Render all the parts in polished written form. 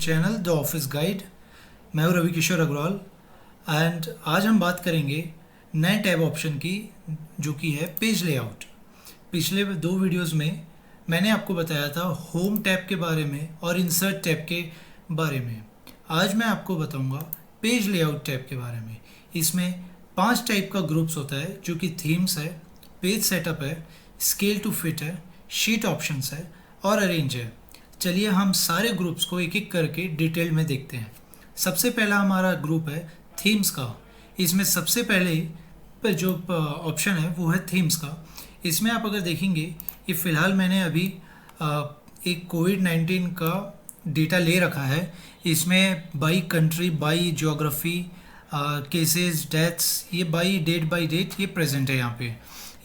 Channel the office guide. मैं हूं रवि किशोर Agarwal and आज हम बात करेंगे नए टैब ऑप्शन की, जो कि है पेज लेआउट। पिछले दो वीडियोस में मैंने आपको बताया था होम टैब के बारे में और इंसर्ट टैब के बारे में। आज मैं आपको बताऊंगा पेज लेआउट टैब के बारे में। इसमें 5 टाइप का ग्रुप्स होता है, जो कि थीम्स है, पेज सेटअप है, स्केल टू फिट है, शीट ऑप्शंस है और अरेंज है। चलिए हम सारे ग्रुप्स को एक एक करके डिटेल में देखते हैं। सबसे पहला हमारा ग्रुप है थीम्स का। इसमें सबसे पहले पर जो ऑप्शन है वो है थीम्स का। इसमें आप अगर देखेंगे, ये फ़िलहाल मैंने अभी एक कोविड-19 का डेटा ले रखा है। इसमें by country, by geography, cases, deaths, ये बाई डेट ये प्रेजेंट है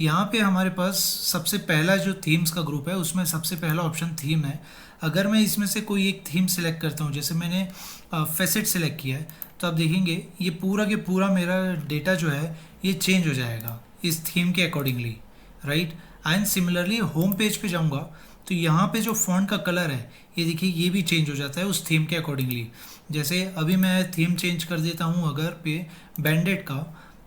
यहाँ पे हमारे पास सबसे पहला जो थीम्स का ग्रुप है, उसमें सबसे पहला ऑप्शन थीम है। अगर मैं इसमें से कोई एक थीम सेलेक्ट करता हूँ, जैसे मैंने फेसेट सेलेक्ट किया है, तो आप देखेंगे ये पूरा के पूरा मेरा डेटा जो है ये चेंज हो जाएगा इस थीम के accordingly, right. And similarly home page पे जाऊँगा तो यहाँ पे जो फॉन्ट का कलर है, ये देखिए ये भी चेंज हो जाता है उस थीम के अकॉर्डिंगली। जैसे अभी मैं थीम चेंज कर देता हूँ अगर पे बैंडेड का,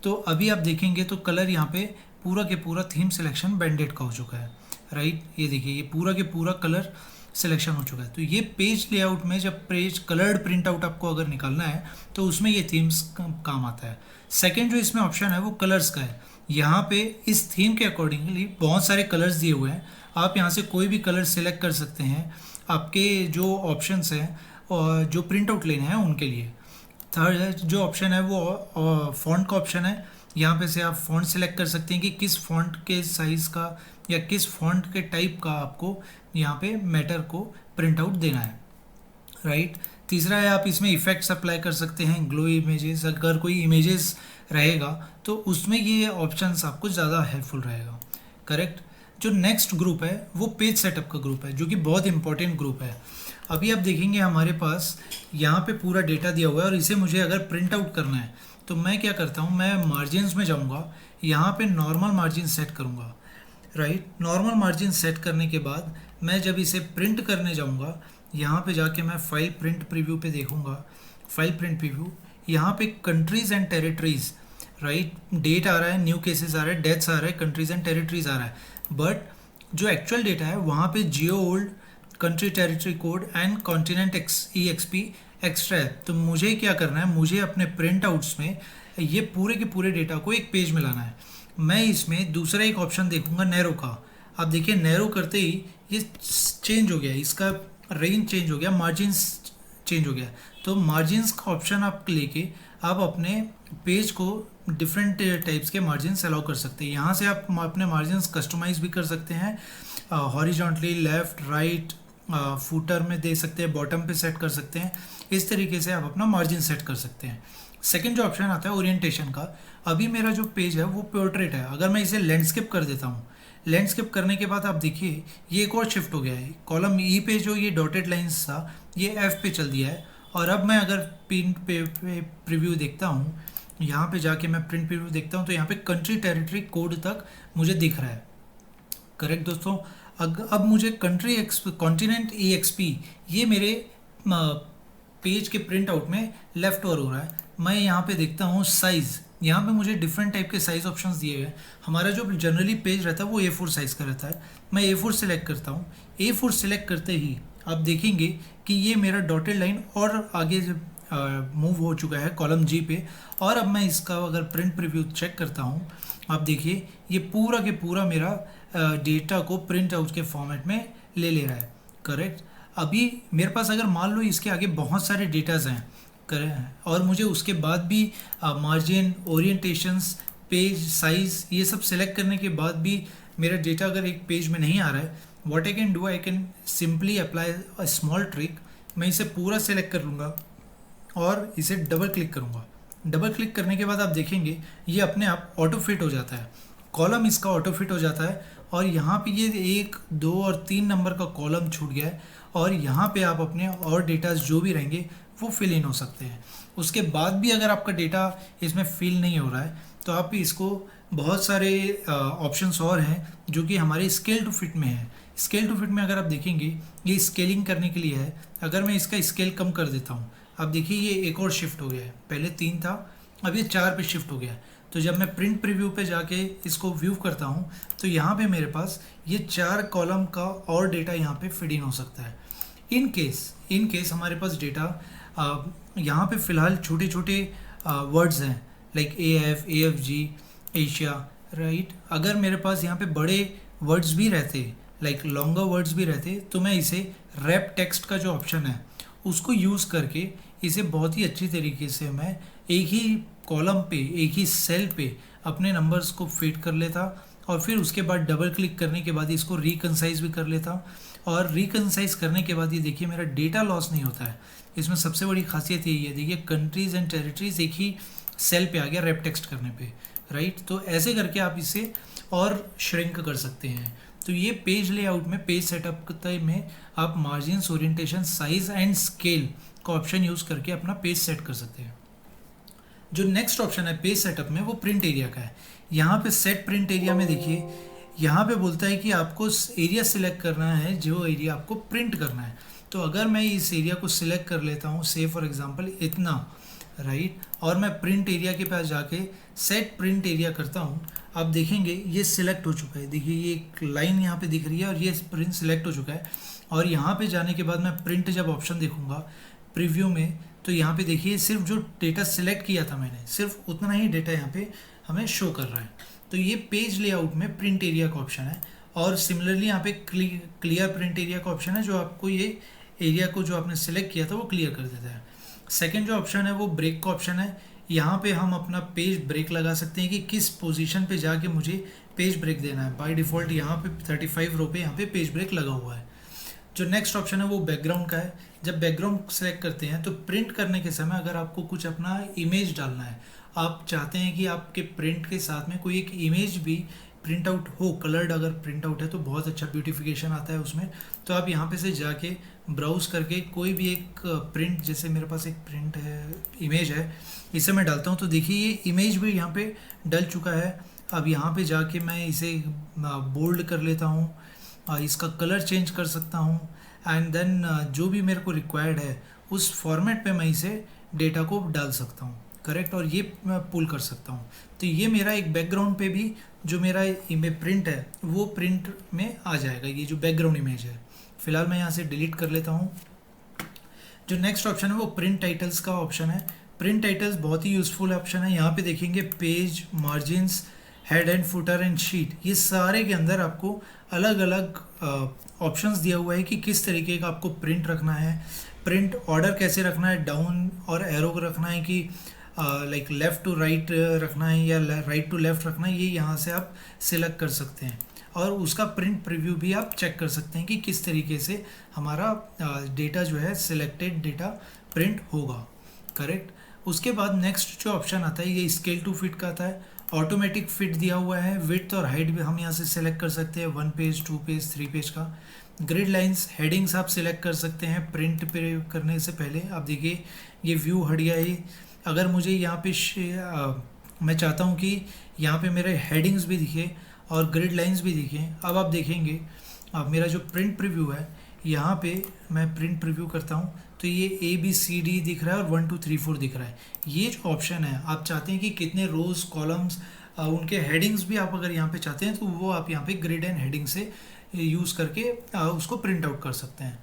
तो अभी आप देखेंगे तो कलर यहाँ पे पूरा के पूरा थीम सिलेक्शन बैंडेड का हो चुका है, राइट। ये देखिए ये पूरा के पूरा कलर सिलेक्शन हो चुका है। तो ये पेज लेआउट में जब पेज कलर्ड प्रिंट आउट आपको अगर निकालना है तो उसमें ये थीम्स काम आता है। सेकंड जो इसमें ऑप्शन है वो कलर्स का है। यहाँ पे इस थीम के अकॉर्डिंगली बहुत सारे कलर्स दिए हुए हैं, आप यहाँ से कोई भी कलर सेलेक्ट कर सकते हैं आपके जो ऑप्शंस हैं और जो प्रिंट आउट लेने हैं उनके लिए। थर्ड जो ऑप्शन है वो फॉन्ट का ऑप्शन है। यहाँ पे से आप फॉन्ट सेलेक्ट कर सकते हैं कि किस फॉन्ट के साइज़ का या किस फॉन्ट के टाइप का आपको यहाँ पे मैटर को प्रिंट आउट देना है, राइट। तीसरा है आप इसमें इफ़ेक्ट्स अप्लाई कर सकते हैं, ग्लो इमेजेस, अगर कोई इमेजेस रहेगा तो उसमें ये ऑप्शंस आपको ज़्यादा हेल्पफुल रहेगा, करेक्ट। जो नेक्स्ट ग्रुप है वो पेज सेटअप का ग्रुप है, जो कि बहुत इंपॉर्टेंट ग्रुप है। अभी आप देखेंगे हमारे पास यहाँ पे पूरा डेटा दिया हुआ है और इसे मुझे अगर प्रिंट आउट करना है तो मैं क्या करता हूँ, मैं मार्जिन्स में जाऊँगा, यहाँ पे नॉर्मल मार्जिन सेट करूँगा, राइट। नॉर्मल मार्जिन सेट करने के बाद मैं जब इसे प्रिंट करने जाऊँगा, यहाँ पे जाके मैं फाइल प्रिंट प्रीव्यू पे देखूँगा, फाइल प्रिंट प्रीव्यू, यहाँ पे countries and territories, right, date आ रहा है, न्यू केसेस आ रहे हैं, डेथ्स आ रहे हैं, कंट्रीज़ एंड टेरिटरीज़ आ रहा है। बट जो एक्चुअल डेटा है वहाँ पे geo old, country territory code and continent EXP extra है। तो मुझे क्या करना है, मुझे अपने प्रिंट आउट्स में ये पूरे के पूरे डेटा को एक पेज में लाना है। मैं इसमें दूसरा एक ऑप्शन देखूंगा नैरो का। आप देखिए नैरो करते ही ये चेंज हो गया, इसका रेंज चेंज हो गया, मार्जिन्स चेंज हो गया। तो मार्जिन्स का ऑप्शन आप लेके आप अपने पेज को डिफरेंट टाइप्स के मार्जिन्स अलाउ कर सकते हैं। यहाँ से आप अपने मार्जिन्स कस्टमाइज भी कर सकते हैं, हॉरिजॉन्टली, लेफ्ट, राइट, फूटर में दे सकते हैं, बॉटम पे सेट कर सकते हैं। इस तरीके से आप अपना मार्जिन सेट कर सकते हैं। सेकंड जो ऑप्शन आता है ओरिएंटेशन का। अभी मेरा जो पेज है वो पोर्ट्रेट है, अगर मैं इसे लैंडस्केप कर देता हूँ, लैंडस्केप करने के बाद आप देखिए ये एक और शिफ्ट हो गया है। कॉलम ई पे जो ये डॉटेड लाइंस था ये एफ पे चल दिया है। और अब मैं अगर प्रिंट पे प्रीव्यू देखता हूँ, यहाँ पे जाके मैं प्रिंट प्रीव्यू देखता हूँ तो यहाँ पे कंट्री टेरिटरी कोड तक मुझे दिख रहा है, करेक्ट दोस्तों। अब मुझे कॉन्टिनेंट EXP ये मेरे पेज के प्रिंट आउट में लेफ्ट ओवर हो रहा है। मैं यहाँ पे देखता हूँ साइज़, यहाँ पे मुझे डिफरेंट टाइप के साइज़ ऑप्शंस दिए हुए हैं। हमारा जो जनरली पेज रहता है वो A4 साइज़ का रहता है। मैं A4 सेलेक्ट करता हूँ। A4 सेलेक्ट करते ही आप देखेंगे कि ये मेरा डॉटेड लाइन और आगे मूव हो चुका है कॉलम G पे। और अब मैं इसका अगर प्रिंट प्रीव्यू चेक करता हूँ, आप देखिए ये पूरा के पूरा मेरा डेटा को प्रिंट आउट के फॉर्मेट में ले रहा है, करेक्ट। अभी मेरे पास अगर मान लो इसके आगे बहुत सारे डेटाज हैं और मुझे उसके बाद भी मार्जिन, ओरिएंटेशंस, पेज साइज़ ये सब सेलेक्ट करने के बाद भी मेरा डेटा अगर एक पेज में नहीं आ रहा है, what I can do, I can simply apply a small trick. मैं इसे पूरा सेलेक्ट कर लूँगा और इसे डबल क्लिक करूँगा। डबल क्लिक करने के बाद आप देखेंगे ये अपने आप ऑटो फिट हो जाता है, कॉलम इसका ऑटो फिट हो जाता है। और यहाँ पे ये 1, 2 और 3 नंबर का कॉलम छूट गया है और यहाँ पे आप अपने और डेटाज जो भी रहेंगे वो फिल इन हो सकते हैं। उसके बाद भी अगर आपका डेटा इसमें फिल नहीं हो रहा है तो आप इसको बहुत सारे ऑप्शंस और हैं जो कि हमारे स्केल टू फिट में है। स्केल टू फिट में अगर आप देखेंगे, ये स्केलिंग करने के लिए है। अगर मैं इसका स्केल कम कर देता हूँ, अब देखिए ये एक और शिफ्ट हो गया है, पहले 3 था, अब ये 4 पे शिफ्ट हो गया है। तो जब मैं प्रिंट प्रीव्यू पे जाके इसको व्यू करता हूँ तो यहाँ पे मेरे पास ये 4 कॉलम का और डेटा यहाँ पे फिट इन हो सकता है। इन केस हमारे पास डेटा यहाँ पे फ़िलहाल छोटे छोटे वर्ड्स हैं, like AF, AFG, Asia, right. अगर मेरे पास यहाँ पे बड़े वर्ड्स भी रहते, लाइक लॉन्गर वर्ड्स भी रहते, तो मैं इसे रैप टेक्स्ट का जो ऑप्शन है उसको यूज़ करके इसे बहुत ही अच्छी तरीके से मैं एक ही कॉलम पे, एक ही सेल पे अपने नंबर्स को फिट कर लेता, और फिर उसके बाद डबल क्लिक करने के बाद इसको रिकनसाइज भी कर लेता। और रिकनसाइज करने के बाद ये देखिए मेरा डेटा लॉस नहीं होता है। इसमें सबसे बड़ी खासियत यही है, देखिए कंट्रीज़ एंड टेरिटरीज एक ही सेल पे आ गया रैप टेक्स्ट करने पे, राइट। तो ऐसे करके आप इसे और श्रिंक कर सकते हैं। तो ये पेज लेआउट में, पेज सेटअप में आप margins, orientation, size and scale का ऑप्शन यूज़ करके अपना पेज सेट कर सकते हैं। जो नेक्स्ट ऑप्शन है पेज सेटअप में, वो प्रिंट एरिया का है। यहाँ पे सेट प्रिंट एरिया में देखिए, यहाँ पे बोलता है कि आपको एरिया सिलेक्ट करना है जो एरिया आपको प्रिंट करना है। तो अगर मैं इस एरिया को सिलेक्ट कर लेता हूँ, से फॉर एग्जांपल इतना, राइट, और मैं प्रिंट एरिया के पास जाके सेट प्रिंट एरिया करता हूँ, आप देखेंगे ये सिलेक्ट हो चुका है। देखिए ये एक लाइन यहाँ पे दिख रही है और ये प्रिंट सिलेक्ट हो चुका है। और यहाँ पे जाने के बाद मैं प्रिंट जब ऑप्शन देखूँगा प्रीव्यू में, तो यहाँ पे देखिए सिर्फ जो डेटा सिलेक्ट किया था मैंने, सिर्फ उतना ही डेटा यहाँ पे हमें शो कर रहा है। तो ये पेज लेआउट में प्रिंट एरिया का ऑप्शन है। और सिमिलरली यहाँ पे क्लियर प्रिंट एरिया का ऑप्शन है, जो आपको ये एरिया को जो आपने सेलेक्ट किया था वो क्लियर कर देता है। सेकेंड जो ऑप्शन है वो ब्रेक का ऑप्शन है। यहाँ पे हम अपना पेज ब्रेक लगा सकते हैं कि किस पोजीशन पे जाके मुझे पेज ब्रेक देना है। बाय डिफ़ॉल्ट यहाँ पे 35 रो पे यहाँ पे पेज ब्रेक लगा हुआ है। जो नेक्स्ट ऑप्शन है वो बैकग्राउंड का है। जब बैकग्राउंड सेलेक्ट करते हैं तो प्रिंट करने के समय अगर आपको कुछ अपना इमेज डालना है, आप चाहते हैं कि आपके प्रिंट के साथ में कोई एक इमेज भी प्रिंट आउट हो, कलर्ड अगर प्रिंट आउट है तो बहुत अच्छा ब्यूटिफिकेशन आता है उसमें। तो आप यहाँ पे से जाके ब्राउज़ करके कोई भी एक प्रिंट, जैसे मेरे पास एक प्रिंट है, इमेज है, इसे मैं डालता हूँ। तो देखिए ये इमेज भी यहाँ पे डल चुका है। अब यहाँ पे जाके मैं इसे बोल्ड कर लेता हूँ, इसका कलर चेंज कर सकता हूँ, एंड देन जो भी मेरे को रिक्वायर्ड है उस फॉर्मेट पे मैं इसे डेटा को डाल सकता हूँ, करेक्ट। और ये मैं पुल कर सकता हूँ। तो ये मेरा एक बैकग्राउंड पे भी जो मेरा इमेज प्रिंट है वो प्रिंट में आ जाएगा, ये जो बैकग्राउंड इमेज है। फिलहाल मैं यहाँ से डिलीट कर लेता हूँ। जो नेक्स्ट ऑप्शन है वो प्रिंट टाइटल्स का ऑप्शन है। प्रिंट टाइटल्स बहुत ही यूज़फुल ऑप्शन है। यहाँ पे देखेंगे page, margins, head and footer and sheet, ये सारे के अंदर आपको अलग अलग ऑप्शंस दिया हुआ है कि किस तरीके का आपको प्रिंट रखना है, प्रिंट ऑर्डर कैसे रखना है, डाउन और एरो रखना है कि लाइक लेफ़्ट टू राइट रखना है या राइट टू लेफ़्ट रखना है। ये यहाँ से आप सिलेक्ट कर सकते हैं और उसका प्रिंट प्रीव्यू भी आप चेक कर सकते हैं कि किस तरीके से हमारा डेटा जो है सिलेक्टेड डेटा प्रिंट होगा, करेक्ट। उसके बाद नेक्स्ट जो ऑप्शन आता है ये स्केल टू फिट का आता है। ऑटोमेटिक फिट दिया हुआ है, विड्थ और हाइट भी हम यहाँ से सिलेक्ट कर सकते हैं, 1 पेज, 2 पेज, 3 पेज का। ग्रिड लाइंस, हेडिंग्स आप सिलेक्ट कर सकते हैं प्रिंट पे करने से पहले। आप देखिए ये व्यू हट गया है। अगर मुझे यहाँ पे मैं चाहता हूँ कि यहाँ पे मेरे हेडिंग्स भी दिखे और ग्रिड लाइंस भी दिखें। अब आप देखेंगे, अब मेरा जो प्रिंट प्रीव्यू है, यहाँ पे मैं प्रिंट प्रीव्यू करता हूँ तो ये ABCD दिख रहा है और 1 2 3 4 दिख रहा है। ये जो ऑप्शन है, आप चाहते हैं कि कितने रोज, कॉलम्स, उनके हेडिंग्स भी आप अगर यहाँ पे चाहते हैं तो वो आप यहाँ पे ग्रिड एंड हेडिंग से यूज़ करके उसको प्रिंट आउट कर सकते हैं।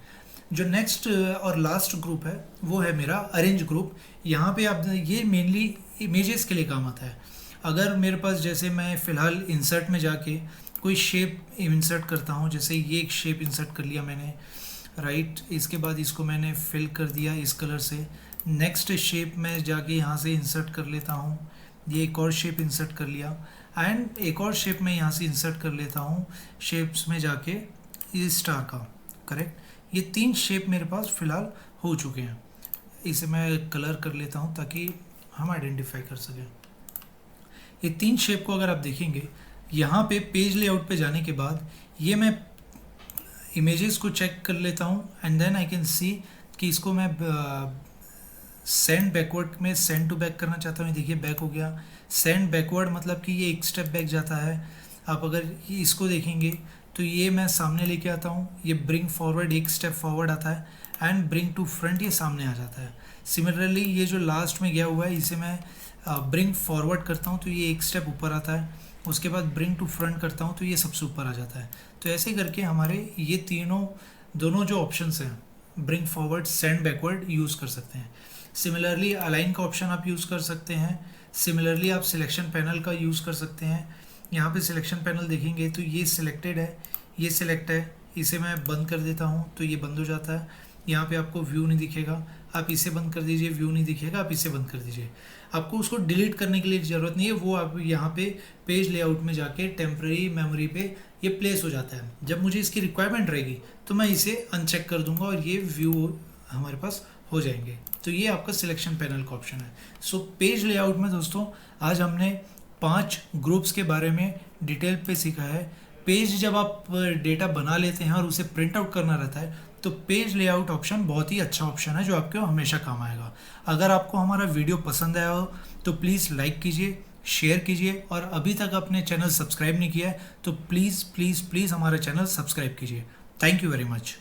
जो नेक्स्ट और लास्ट ग्रुप है वो है मेरा अरेंज ग्रुप। यहाँ पे आप, ये मेनली इमेजेस के लिए काम आता है। अगर मेरे पास, जैसे मैं फ़िलहाल इंसर्ट में जाके कोई शेप इंसर्ट करता हूँ, जैसे ये एक शेप इंसर्ट कर लिया मैंने, राइट। इसके बाद इसको मैंने फिल कर दिया इस कलर से। नेक्स्ट शेप में जाके यहाँ से इंसर्ट कर लेता हूँ, ये एक और शेप इंसर्ट कर लिया, एंड एक और शेप में यहाँ से इंसर्ट कर लेता हूँ शेप्स में जाके, ये स्टार का, करेक्ट। ये 3 शेप मेरे पास फ़िलहाल हो चुके हैं। इसे मैं कलर कर लेता हूँ ताकि हम आइडेंटिफाई कर सकें। ये 3 शेप को अगर आप देखेंगे, यहाँ पे पेज लेआउट पे जाने के बाद ये मैं इमेजेस को चेक कर लेता हूँ, and then I can see कि इसको मैं सेंड बैकवर्ड में सेंड टू बैक करना चाहता हूँ, देखिए बैक हो गया। सेंड बैकवर्ड मतलब कि ये एक स्टेप बैक जाता है। आप अगर इसको देखेंगे तो ये मैं सामने लेके आता हूँ, ये ब्रिंग फॉरवर्ड एक स्टेप फॉरवर्ड आता है, एंड ब्रिंग टू फ्रंट ये सामने आ जाता है। सिमिलरली ये जो लास्ट में गया हुआ है इसे मैं ब्रिंग फॉरवर्ड करता हूँ तो ये एक स्टेप ऊपर आता है, उसके बाद ब्रिंग टू फ्रंट करता हूँ तो ये सबसे ऊपर आ जाता है। तो ऐसे करके हमारे ये दोनों जो ऑप्शंस हैं, bring forward, send backward, use कर सकते हैं। सिमिलरली अलाइन का ऑप्शन आप यूज़ कर सकते हैं। सिमिलरली आप सिलेक्शन पैनल का यूज़ कर सकते हैं। यहाँ पे सिलेक्शन पैनल देखेंगे तो ये सिलेक्टेड है, ये सिलेक्ट है, इसे मैं बंद कर देता हूँ तो ये बंद हो जाता है। यहाँ पे आपको व्यू नहीं दिखेगा, आप इसे बंद कर दीजिए, व्यू नहीं दिखेगा, आप इसे बंद कर दीजिए। आपको उसको डिलीट करने के लिए ज़रूरत नहीं है, वो आप यहाँ पे पेज लेआउट में जाके टेम्प्रेरी मेमोरी पे ये प्लेस हो जाता है। जब मुझे इसकी रिक्वायरमेंट रहेगी तो मैं इसे अनचेक कर दूंगा और ये व्यू हमारे पास हो जाएंगे। तो ये आपका सिलेक्शन पैनल का ऑप्शन है। सो पेज लेआउट में दोस्तों आज हमने 5 ग्रुप्स के बारे में डिटेल पे सीखा है। पेज जब आप डेटा बना लेते हैं और उसे प्रिंट आउट करना रहता है तो पेज लेआउट ऑप्शन बहुत ही अच्छा ऑप्शन है जो आपको हमेशा काम आएगा। अगर आपको हमारा वीडियो पसंद आया हो तो प्लीज़ लाइक कीजिए, शेयर कीजिए, और अभी तक अपने चैनल सब्सक्राइब नहीं किया है तो प्लीज़ प्लीज़ प्लीज़ हमारा चैनल सब्सक्राइब कीजिए। Thank you very much.